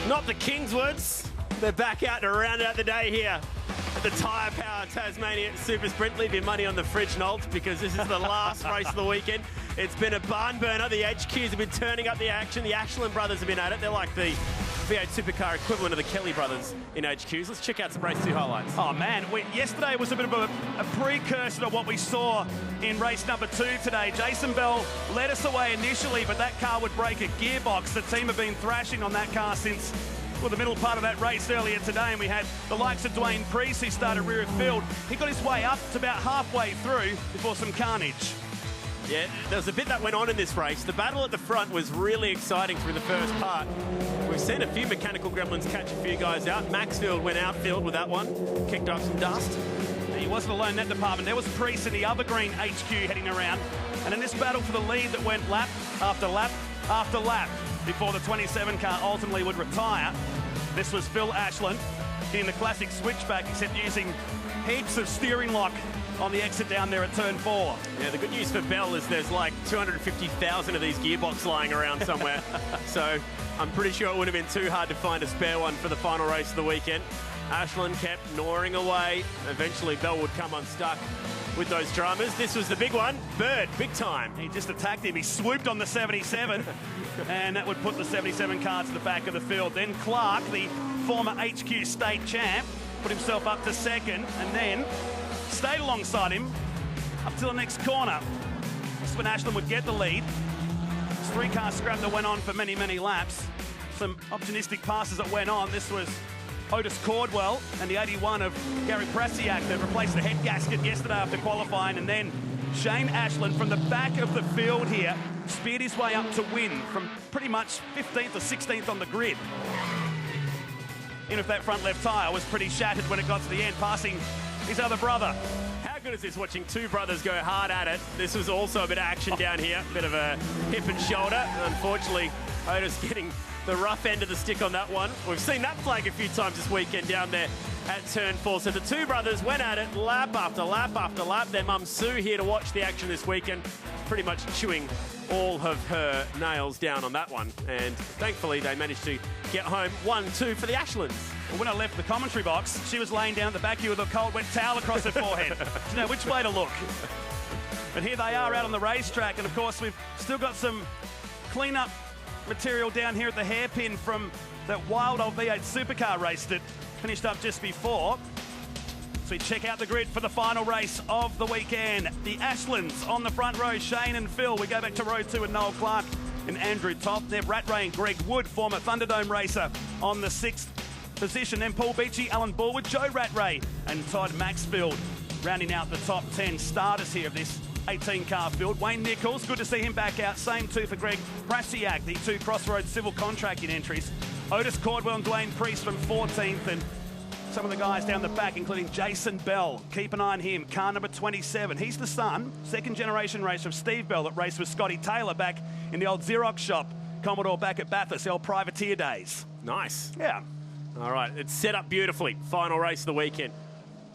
Not the Kingswoods. They're back out to round out the day here at the Tyre Power Tasmania Super Sprint. Leave your money on the fridge, Nolt, because this is the last race of the weekend. It's been a barn burner. The HQs have been turning up the action. The Ashland brothers have been at it. They're like the V8 supercar equivalent of the Kelly brothers in HQs. Let's check out some race 2 highlights. Oh man, yesterday was a bit of a precursor to what we saw in race number 2 today. Jason Bell led us away initially, but that car would break a gearbox. The team have been thrashing on that car since the middle part of that race earlier today, and we had the likes of Dwayne Priest, who started rear of field. He got his way up to about halfway through before some carnage. Yeah, there was a bit that went on in this race. The battle at the front was really exciting through the first part. We've seen a few mechanical gremlins catch a few guys out. Maxfield went outfield with that one, kicked up some dust. And he wasn't alone in that department. There was Priest in the other green HQ heading around. And in this battle for the lead that went lap after lap after lap before the 27 car ultimately would retire, this was Phil Ashland in the classic switchback, except using heaps of steering lock on the exit down there at turn 4. Yeah, the good news for Bell is there's like 250,000 of these gearbox lying around somewhere. So I'm pretty sure it wouldn't have been too hard to find a spare one for the final race of the weekend. Ashland kept gnawing away. Eventually Bell would come unstuck with those dramas. This was the big one. Bird, big time. He just attacked him. He swooped on the 77, and that would put the 77 car to the back of the field. Then Clark, the former HQ state champ, put himself up to second, and then stayed alongside him up to the next corner. This is when Ashland would get the lead. This 3-car scrap that went on for many, many laps. Some opportunistic passes that went on. This was Otis Cordwell and the 81 of Gary Prasiak that replaced the head gasket yesterday after qualifying. And then Shane Ashland from the back of the field here speared his way up to win from pretty much 15th or 16th on the grid. Even if that front left tyre was pretty shattered when it got to the end, passing his other brother. How good is this, watching two brothers go hard at it? This was also a bit of action down here, a bit of a hip and shoulder. Unfortunately, Otis getting the rough end of the stick on that one. We've seen that flag a few times this weekend down there at turn 4. So the two brothers went at it lap after lap after lap. Their mum Sue here to watch the action this weekend, pretty much chewing all of her nails down on that one. And thankfully they managed to get home 1-2 for the Ashlands. Well, when I left the commentary box, she was laying down at the back here with a cold wet towel across her forehead. You know which way to look. But here they are out on the racetrack, and of course we've still got some clean-up material down here at the hairpin from that wild old V8 supercar race that finished up just before. So we check out the grid for the final race of the weekend. The Ashlands on the front row, Shane and Phil. We go back to row 2 and Noel Clark and Andrew Topp. They've Rattray and Greg Wood, former Thunderdome racer, on the 6th position. Then Paul Beachy, Alan Bullwood, Joe Rattray and Todd Maxfield rounding out the top 10 starters here of this 18-car field. Wayne Nichols, good to see him back out. Same too for Greg Prasiak, the 2 Crossroads civil contracting entries. Otis Cordwell and Dwayne Priest from 14th, and some of the guys down the back, including Jason Bell. Keep an eye on him, car number 27. He's the son, second-generation racer of Steve Bell that raced with Scotty Taylor back in the old Xerox shop, Commodore back at Bathurst, the old privateer days. Nice. Yeah. All right, it's set up beautifully. Final race of the weekend.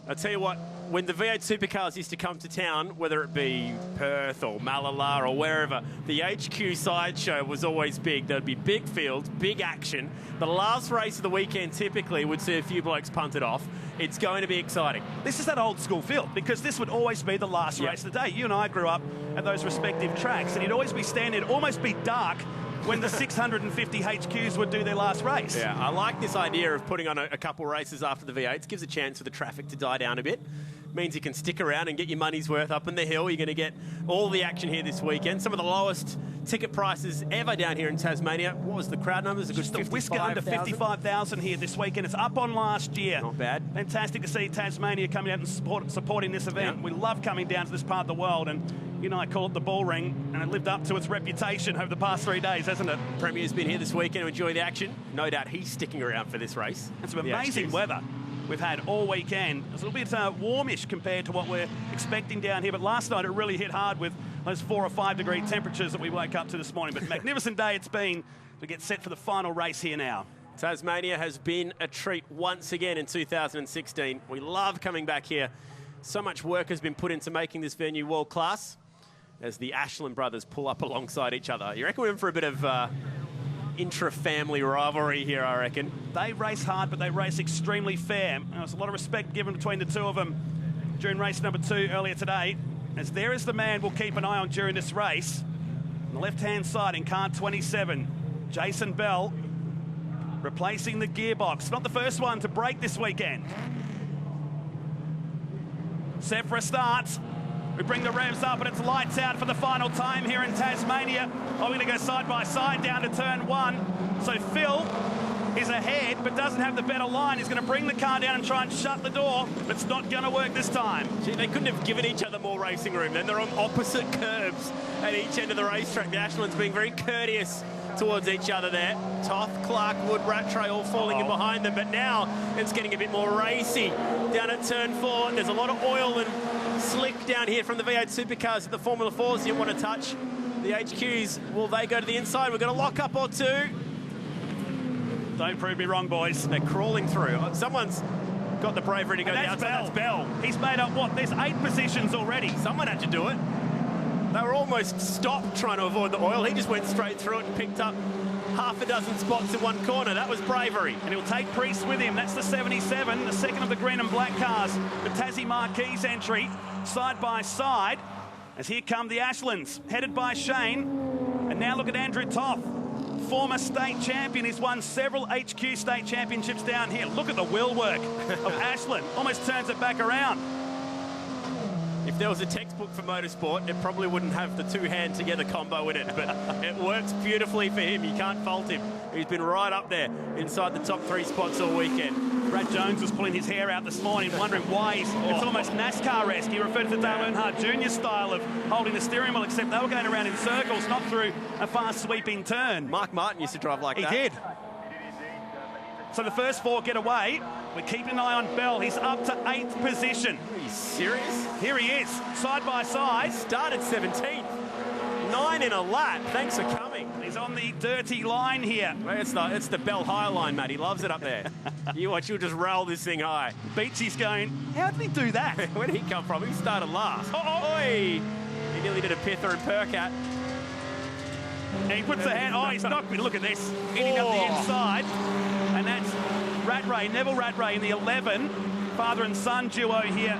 I'll tell you what, when the V8 supercars used to come to town, whether it be Perth or Malala or wherever, the HQ sideshow was always big. There'd be big fields, big action. The last race of the weekend typically would see a few blokes punted off. It's going to be exciting. This is that old school field, because this would always be the last race of the day. You and I grew up at those respective tracks, and you'd always be standing, it'd almost be dark when the 650 HQs would do their last race. Yeah, I like this idea of putting on a couple races after the V8s. Gives a chance for the traffic to die down a bit. Means you can stick around and get your money's worth up in the hill. You're going to get all the action here this weekend. Some of the lowest ticket prices ever down here in Tasmania. What was the crowd numbers? Just a whisker under 55,000 here this weekend. It's up on last year. Not bad. Fantastic to see Tasmania coming out and supporting this event. Yeah. We love coming down to this part of the world, and you know, I call it the bull ring, and it lived up to its reputation over the past 3 days, hasn't it? Premier's been here this weekend to enjoy the action. No doubt he's sticking around for this race. And some amazing weather we've had all weekend. It's a little bit warmish compared to what we're expecting down here, but last night it really hit hard with those 4 or 5 degree temperatures that we woke up to this morning. But magnificent day it's been to get set for the final race here now. Tasmania has been a treat once again in 2016. We love coming back here. So much work has been put into making this venue world class as the Ashland brothers pull up alongside each other. You reckon we're in for a bit of intra-family rivalry here, I reckon. They race hard, but they race extremely fair. There's a lot of respect given between the two of them during race number 2 earlier today. As there is the man we'll keep an eye on during this race. On the left-hand side in car 27, Jason Bell replacing the gearbox. Not the first one to break this weekend. Set for a start. We bring the revs up and it's lights out for the final time here in Tasmania. We're going to go side by side down to turn 1. So Phil is ahead but doesn't have the better line. He's going to bring the car down and try and shut the door, but it's not going to work this time. Gee, they couldn't have given each other more racing room. Then they're on opposite curbs at each end of the racetrack. The Ashlands being very courteous towards each other there. Toth, Clark, Wood, Rattray all falling in behind them, but now it's getting a bit more racy. Down at turn 4, there's a lot of oil and slick down here from the V8 supercars at the Formula 4s you want to touch. The HQs, will they go to the inside? We're going to lock up or two. Don't prove me wrong, boys. They're crawling through. Someone's got the bravery to go down. That's Bell. He's made up, what, there's 8 positions already. Someone had to do it. They were almost stopped trying to avoid the oil. He just went straight through it and picked up half a dozen spots in one corner. That was bravery. And he'll take Priest with him. That's the 77, the second of the green and black cars. The Tassie Marquis entry, side by side. As here come the Ashlands, headed by Shane. And now look at Andrew Toth, former state champion. He's won several HQ state championships down here. Look at the wheel work of Ashland. Almost turns it back around. If there was a textbook for motorsport, it probably wouldn't have the two-hand together combo in it, but it works beautifully for him. You can't fault him. He's been right up there inside the top 3 spots all weekend. Brad Jones was pulling his hair out this morning, wondering why it's almost NASCAR-esque. He referred to the Dale Earnhardt Jr. style of holding the steering wheel, except they were going around in circles, not through a fast sweeping turn. Mark Martin used to drive like that. He did. So the first 4 get away. We're keeping an eye on Bell. He's up to 8th position. Are you serious? Here he is, side by side. Started 17th. 9 in a lap. Thanks for coming. He's on the dirty line here. Well, it's the Bell High line, Matt. He loves it up there. You watch, he'll just roll this thing high. Beachy's going, how did he do that? Where did he come from? He started last. Oi! He nearly did a Pither and Percat. And he puts the hand, he's knocked me. Look at this. Hitting up the inside. And that's Neville Rattray in the 11. Father and son duo here.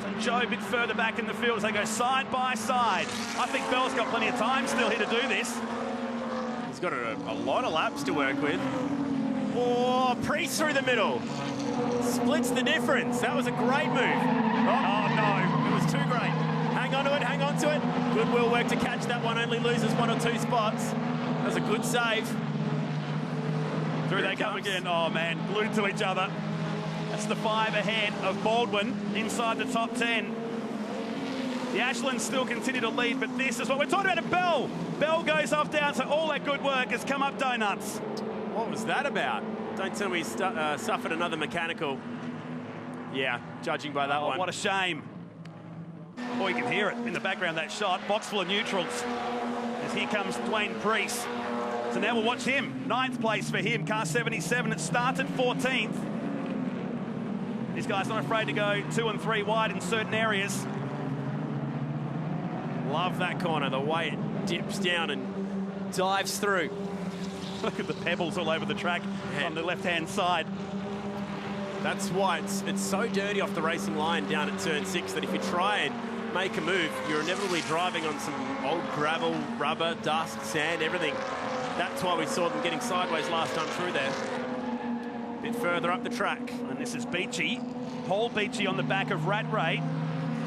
So Joe a bit further back in the field as they go side by side. I think Bell's got plenty of time still here to do this. He's got a lot of laps to work with. Oh, Priest through the middle. Splits the difference. That was a great move. Oh no, it was too great. Hang on to it, hang on to it. Good wheel work to catch that one. Only loses 1 or 2 spots. That was a good save. Through they come again. Oh, man, glued to each other. That's the 5 ahead of Baldwin inside the top 10. The Ashlands still continue to lead, but this is what we're talking about. Bell. Bell goes off down, so all that good work has come up donuts. What was that about? Don't tell me he suffered another mechanical. Yeah, judging by that one. What a shame. Oh, you can hear it in the background, that shot. Box full of neutrals. As here comes Dwayne Priest. So now we'll watch him. 9th place for him, car 77. It started 14th. This guy's not afraid to go 2 and 3 wide in certain areas. Love that corner, the way it dips down and dives through. Look at the pebbles all over the track on the left-hand side. That's why it's so dirty off the racing line down at turn 6 that if you try and make a move, you're inevitably driving on some old gravel, rubber, dust, sand, everything. That's why we saw them getting sideways last time through there. A bit further up the track. And this is Beachy. Paul Beachy on the back of Rattray.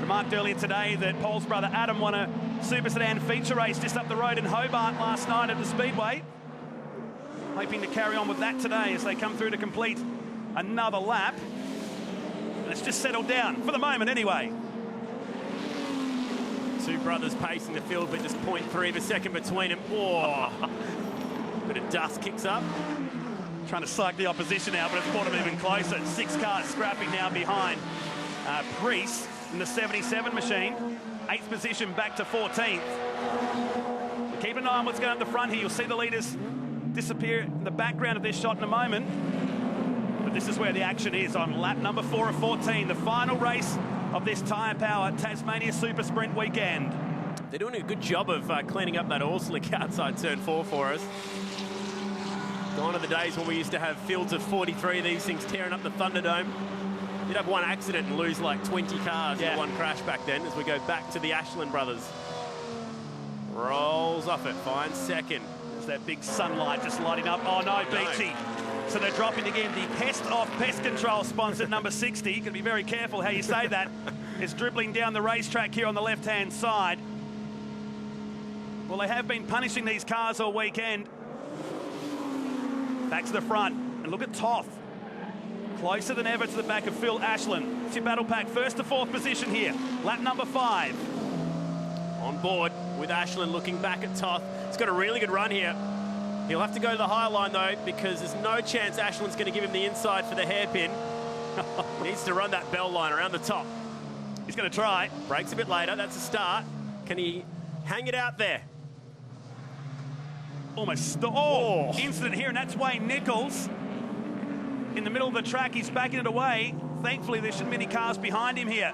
Remarked earlier today that Paul's brother Adam won a Super Sedan feature race just up the road in Hobart last night at the Speedway. Hoping to carry on with that today as they come through to complete another lap. And it's just settled down, for the moment anyway. 2 brothers pacing the field, but just 0.3 of a second between them. Oh. Bit of dust kicks up. Trying to psych the opposition out, but it's brought them even closer. 6 cars scrapping now behind Priest in the 77 machine. 8th position back to 14th. Keep an eye on what's going on at the front here. You'll see the leaders disappear in the background of this shot in a moment. But this is where the action is on lap number 4 of 14, the final race of this Tyre Power Tasmania Super Sprint weekend. They're doing a good job of cleaning up that oil slick outside turn 4 for us. Gone are the days when we used to have fields of 43 of these things tearing up the Thunderdome. You'd have one accident and lose like 20 cars in one crash back then, as we go back to the Ashland brothers. Rolls off it, finds second. There's that big sunlight just lighting up. Oh no, Beachy. So they're dropping again. The Pest Off Pest Control sponsor, number 60. You can be very careful how you say that. It's dribbling down the racetrack here on the left-hand side. Well, they have been punishing these cars all weekend. Back to the front. And look at Toth. Closer than ever to the back of Phil Ashland. It's your battle pack, first to fourth position here. Lap number 5. On board with Ashland looking back at Toth. He's got a really good run here. He'll have to go to the high line, though, because there's no chance Ashland's going to give him the inside for the hairpin. He needs to run that bell line around the top. He's going to try. Breaks a bit later. That's a start. Can he hang it out there? Almost. Incident here, and that's Wayne Nichols. In the middle of the track, he's backing it away. Thankfully, there shouldn't be any cars behind him here.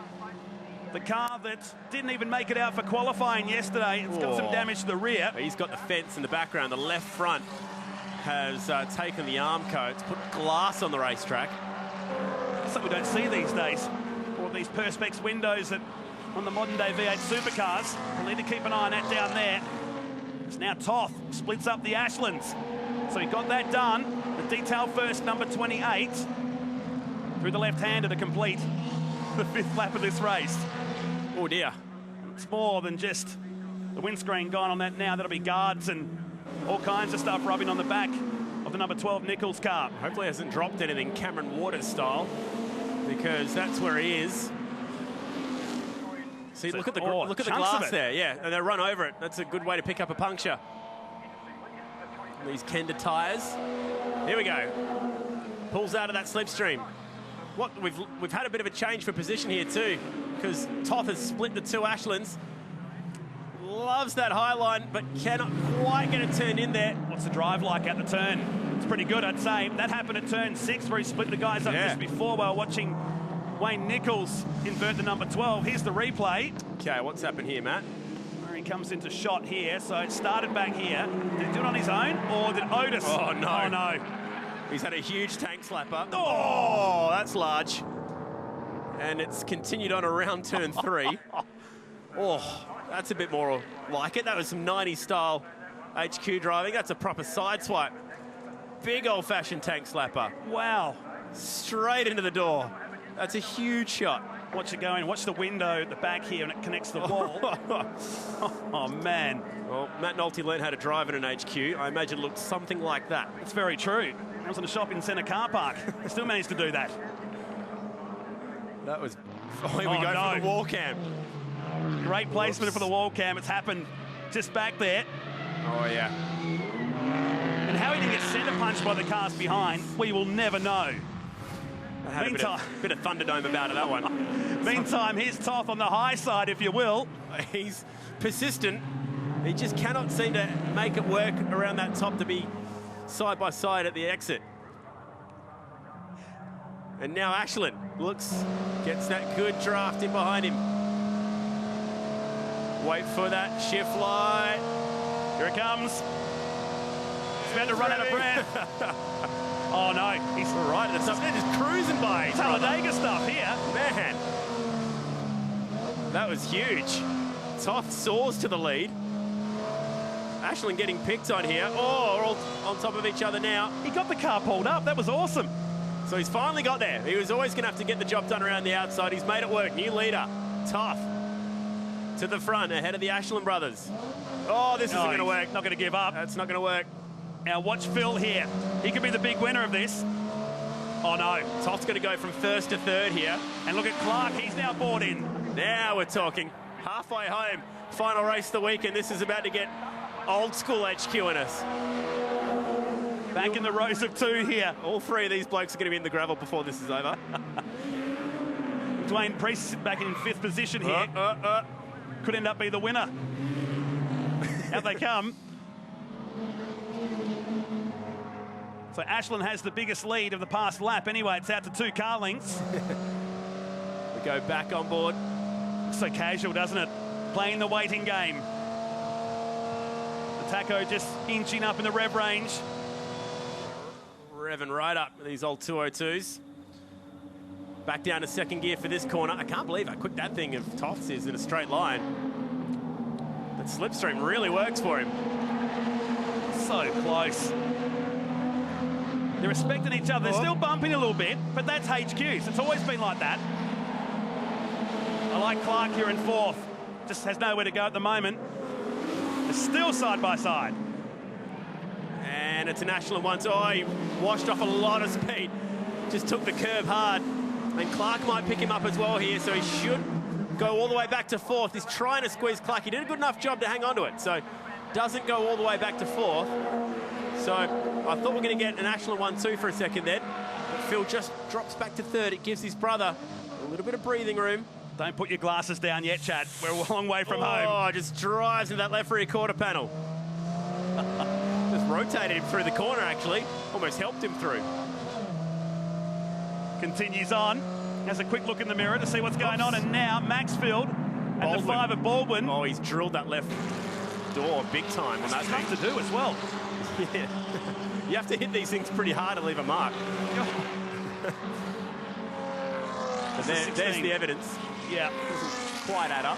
The car that didn't even make it out for qualifying yesterday. It's got some damage to the rear. He's got the fence in the background. The left front has taken the arm coats, put glass on the racetrack. Something we don't see these days. Or these Perspex windows that on the modern day V8 supercars. We'll need to keep an eye on that down there. It's now Toth splits up the Ashlands. So he got that done. The detail first, number 28. Through the left-hander to complete the 5th lap of this race. Oh dear. It's more than just the windscreen gone on that now. That'll be guards and all kinds of stuff rubbing on the back of the number 12 Nichols car. Hopefully he hasn't dropped anything Cameron Waters style, because that's where he is. See, so look at the glass there. Yeah, and they run over it. That's a good way to pick up a puncture. And these Kenda tyres. Here we go. Pulls out of that slipstream. We've had a bit of a change for position here too, because Toth has split the two Ashlands. Loves that high line, but cannot quite get it turned in there. What's the drive like at the turn? It's pretty good, I'd say. That happened at turn 6, where he split the guys up just before while watching Wayne Nichols invert the number 12. Here's the replay. Okay, what's happened here, Matt? Where he comes into shot here. So it started back here. Did he do it on his own, or did Otis? Oh, no. Oh, no. He's had a huge tank slapper. Oh, that's large. And it's continued on around turn 3. Oh, that's a bit more like it. That was some 90s style HQ driving. That's a proper side swipe. Big old-fashioned tank slapper. Wow. Straight into the door. That's a huge shot. Watch it going. Watch the window at the back here, and it connects the wall. Oh, man. Well, Matt Nolte learned how to drive in an HQ. I imagine it looked something like that. It's very true. I was in a shopping centre car park. Still managed to do that. That was... Oh, here we go for the wall cam. Great placement for the wall cam. It's happened just back there. Oh, yeah. And how he didn't get centre punched by the cars behind, we will never know. Meantime, a bit of Thunderdome about it, that one. Meantime, here's Toth on the high side, if you will. He's persistent. He just cannot seem to make it work around that top to be side by side at the exit. And now Ashland gets that good draft in behind him. Wait for that shift light. Here it comes. He's about to run out of breath. Oh no, he's right at the top. They're just cruising by. Talladega stuff here. Man, that was huge. Toth soars to the lead. Ashland getting picked on here. Oh, we're all on top of each other now. He got the car pulled up. That was awesome. So he's finally got there. He was always going to have to get the job done around the outside. He's made it work. New leader, Toth, to the front ahead of the Ashland brothers. Oh, this isn't going to work. Not going to give up. That's not going to work. Now watch Phil here. He could be the big winner of this. Oh no. Toth's going to go from first to third here. And look at Clark. He's now bought in. Now we're talking. Halfway home. Final race of the week, and this is about to get old school HQ in us. Back in the rows of 2 here. All 3 of these blokes are going to be in the gravel before this is over. Dwayne Priest back in 5th position here. Could end up being the winner. Out they come. So Ashland has the biggest lead of the past lap. Anyway, it's out to 2 car lengths. We go back on board. Looks so casual, doesn't it? Playing the waiting game. The tacho just inching up in the rev range. revving right up with these old 202s. Back down to second gear for this corner. I can't believe how quick that thing of Toth's is in a straight line. That slipstream really works for him. So close. They're respecting each other. They're still bumping a little bit, but that's HQs. It's always been like that. I like Clark here in fourth. Just has nowhere to go at the moment. They're still side by side. And it's a national one. Oh, he washed off a lot of speed. Just took the curb hard. And Clark might pick him up as well here, so he should go all the way back to fourth. He's trying to squeeze Clark. He did a good enough job to hang on to it, so doesn't go all the way back to fourth. So I thought we were going to get a national 1-2 for a second then. But Phil just drops back to third. It gives his brother a little bit of breathing room. Don't put your glasses down yet, Chad. We're a long way from home. Oh, just drives into that left rear quarter panel. Just rotated him through the corner, actually. Almost helped him through. Continues on. Has a quick look in the mirror to see what's going on. And now Maxfield and the 5 of Baldwin. Oh, he's drilled that left door big time. And that's tough to do as well. Yeah. You have to hit these things pretty hard to leave a mark. There's the evidence. Yeah. Doesn't quite add up.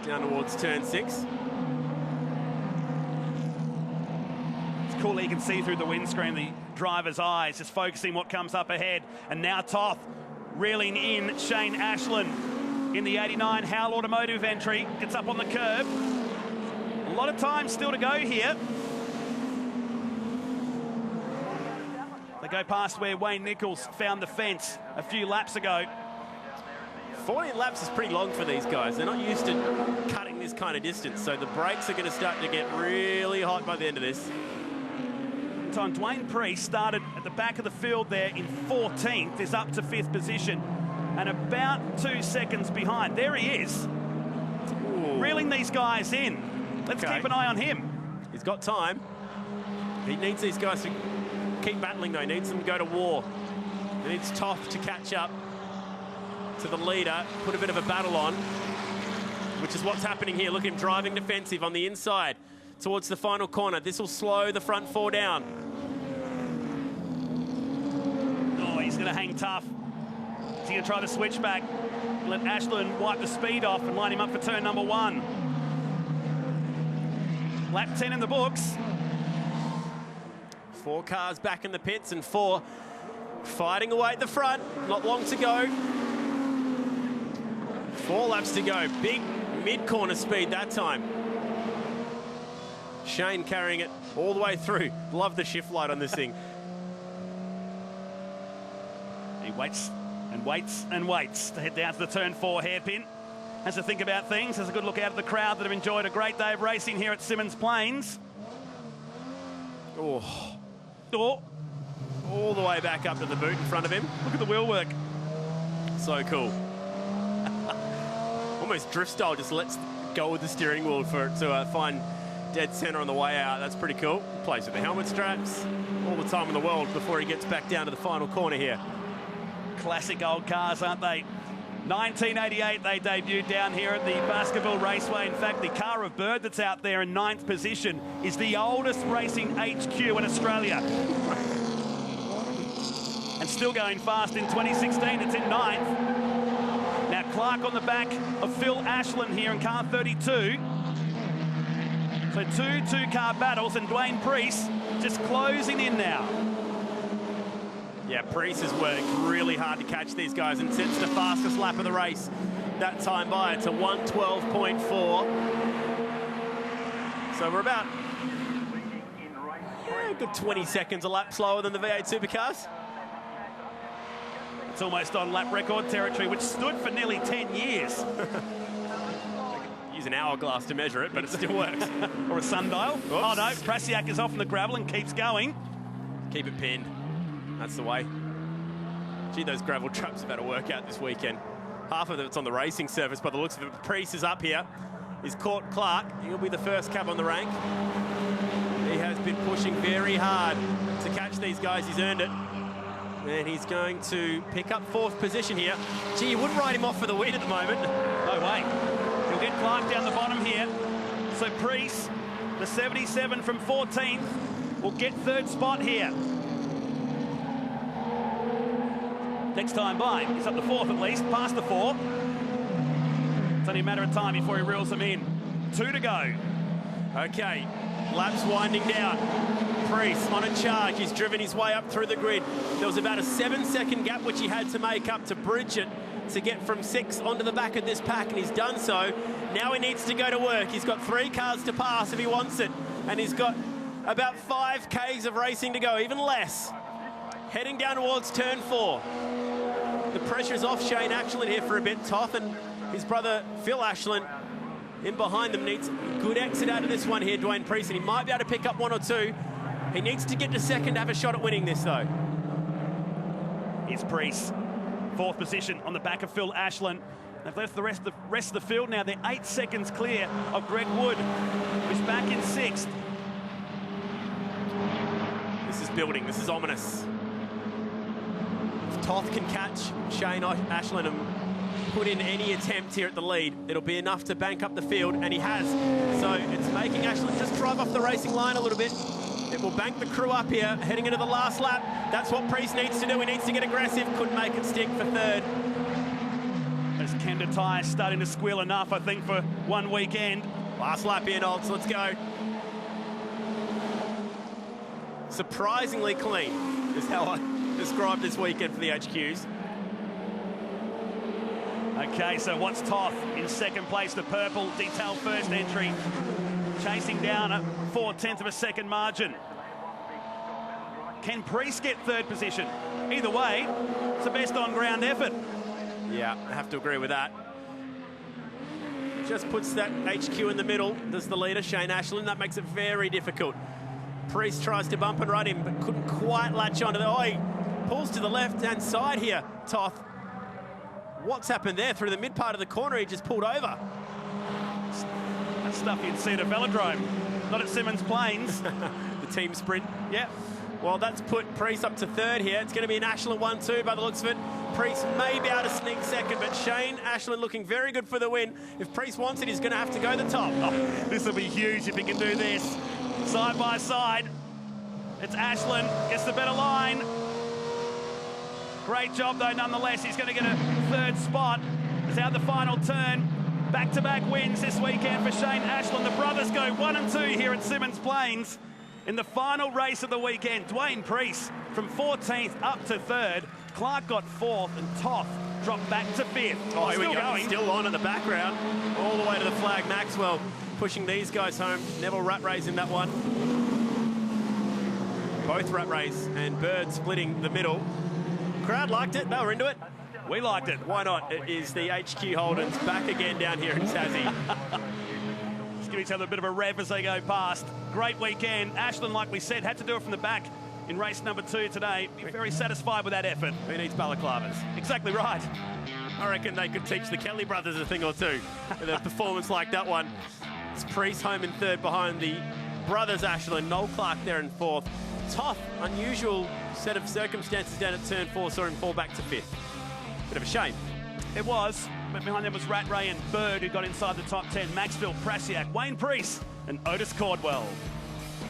Down towards turn 6. It's cool that you can see through the windscreen the driver's eyes, just focusing what comes up ahead. And now Toth reeling in Shane Ashland in the 89 Howell Automotive entry. Gets up on the curb. A lot of time still to go here. They go past where Wayne Nichols found the fence a few laps ago. 14 laps is pretty long for these guys. They're not used to cutting this kind of distance, so the brakes are going to start to get really hot by the end of this. Time Dwayne Priest started at the back of the field there in 14th, is up to 5th position and about 2 seconds behind. There he is. Ooh. Reeling these guys in. Let's keep an eye on him. He's got time. He needs these guys to keep battling, though. He needs them to go to war. He needs Toth to catch up to the leader, put a bit of a battle on, which is what's happening here. Look at him driving defensive on the inside towards the final corner. This will slow the front 4 down. Oh, he's going to hang tough. He's going to try the switch back. Let Ashland wipe the speed off and line him up for turn number 1. Lap 10 in the books. 4 cars back in the pits and 4 fighting away at the front. Not long to go. 4 laps to go. Big mid-corner speed that time. Shane carrying it all the way through. Love the shift light on this thing. He waits and waits and waits to head down to the turn 4 hairpin. Has to think about things. Has a good look out at the crowd that have enjoyed a great day of racing here at Symmons Plains. Oh. Oh. All the way back up to the boot in front of him. Look at the wheel work. So cool. Almost drift style, just lets go with the steering wheel for it to find dead center on the way out. That's pretty cool. Plays with the helmet straps. All the time in the world before he gets back down to the final corner here. Classic old cars, aren't they? 1988 they debuted down here at the Baskerville Raceway. In fact, the car of Bird that's out there in 9th position is the oldest racing HQ in Australia. And still going fast in 2016. It's in 9th. Now Clark on the back of Phil Ashland here in car 32. So 2 two-car battles and Dwayne Priest just closing in now. Yeah, Priest has worked really hard to catch these guys and sets the fastest lap of the race. That time by, it's a 1:12.4. So we're about a good 20 seconds a lap slower than the V8 Supercars. It's almost on lap record territory, which stood for nearly 10 years. Use an hourglass to measure it, but it still works. Or a sundial. Oops. Oh no, Prasiak is off in the gravel and keeps going. Keep it pinned. That's the way. Gee, those gravel traps have had a workout this weekend. Half of it's on the racing surface by the looks of it. Priest is up here. He's caught Clark. He'll be the first cab on the rank. He has been pushing very hard to catch these guys. He's earned it. And he's going to pick up 4th position here. Gee, you wouldn't write him off for the win at the moment. No way. He'll get Clark down the bottom here. So Priest The 77 from 14th will get third spot here. Next time by, he's up to fourth at least, past the four. It's only a matter of time before he reels them in. 2 to go. Okay, laps winding down. Priest on a charge. He's driven his way up through the grid. There was about a 7-second gap which he had to make up to bridge it to get from 6 onto the back of this pack, and he's done so. Now he needs to go to work. He's got 3 cars to pass if he wants it, and he's got about 5 Ks of racing to go, even less. Heading down towards turn 4. The pressure's off Shane Ashland here for a bit. Toth and his brother Phil Ashland in behind them. Needs a good exit out of this one here, Dwayne Priest, and he might be able to pick up 1 or 2. He needs to get to second to have a shot at winning this, though. Here's Priest. 4th position on the back of Phil Ashland. They've left the rest of the field now. They're 8 seconds clear of Greg Wood, who's back in 6th. This is building. This is ominous. If Toth can catch Shane Ashland and put in any attempt here at the lead, it'll be enough to bank up the field, and he has. So it's making Ashland just drive off the racing line a little bit. It will bank the crew up here, heading into the last lap. That's what Priest needs to do. He needs to get aggressive. Couldn't make it stick for 3rd. As Kenda Tyre starting to squeal enough, I think, for one weekend. Last lap here, Olds. Let's go. Surprisingly clean is how I described this weekend for the HQs. Okay, so what's Toth in 2nd place? The purple detail first entry, chasing down a 4/10 of a second margin. Can Priest get 3rd position? Either way, it's the best on-ground effort. Yeah, I have to agree with that. Just puts that HQ in the middle, does the leader, Shane Ashland. That makes it very difficult. Priest tries to bump and run him, but couldn't quite latch onto the... Oh, he pulls to the left-hand side here, Toth. What's happened there? Through the mid part of the corner, he just pulled over. That's stuff you'd see at a velodrome, not at Symmons Plains. The team sprint. Yeah. Well, that's put Priest up to 3rd here. It's going to be an Ashland 1-2 by the looks of it. Priest may be able to sneak 2nd, but Shane Ashland looking very good for the win. If Priest wants it, he's going to have to go the top. Oh, this will be huge if he can do this. Side by side. It's Ashland, gets the better line. Great job, though, nonetheless. He's going to get a 3rd spot. It's out the final turn. Back-to-back wins this weekend for Shane Ashland. The brothers go 1 and 2 here at Symmons Plains. In the final race of the weekend, Dwayne Priest from 14th up to 3rd. Clark got 4th, and Toth dropped back to 5th. Oh, here still we go. going. Still on in the background. All the way to the flag. Maxwell pushing these guys home. Neville Ratrays in that one. Both Ratrays and Bird splitting the middle. Crowd liked it. They were into it. We liked it. Why not? It is the HQ Holdens back again down here in Tassie. Just give each other a bit of a rev as they go past. Great weekend. Ashland, like we said, had to do it from the back in race number 2 today. Be very satisfied with that effort. Who needs balaclavas? Exactly right. I reckon they could teach the Kelly brothers a thing or two with a performance like that one. It's Priest home in 3rd behind the brothers Ashland. Noel Clark there in 4th. Tough, unusual set of circumstances down at turn 4 saw him fall back to 5th. Bit of a shame. It was, but behind them was Rattray and Bird, who got inside the top 10. Maxfield, Prasiak, Wayne Priest and Otis Cordwell.